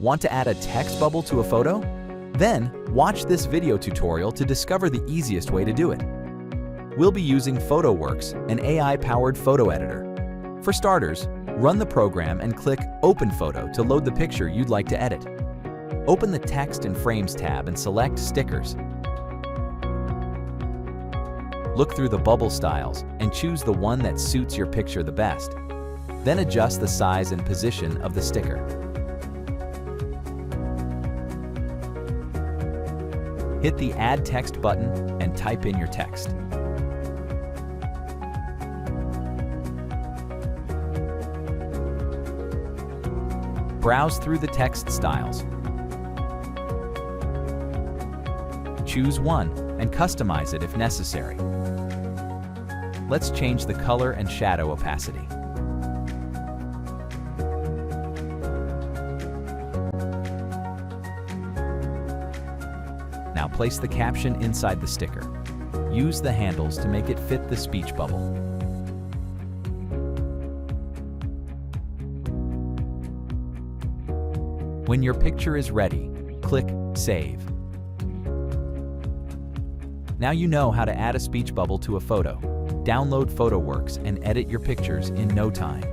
Want to add a text bubble to a photo? Then, watch this video tutorial to discover the easiest way to do it. We'll be using PhotoWorks, an AI-powered photo editor. For starters, run the program and click Open Photo to load the picture you'd like to edit. Open the Text and Frames tab and select Stickers. Look through the bubble styles and choose the one that suits your picture the best. Then adjust the size and position of the sticker. Hit the Add Text button and type in your text. Browse through the text styles. Choose one and customize it if necessary. Let's change the color and shadow opacity. Now place the caption inside the sticker. Use the handles to make it fit the speech bubble. When your picture is ready, click Save. Now you know how to add a speech bubble to a photo. Download PhotoWorks and edit your pictures in no time.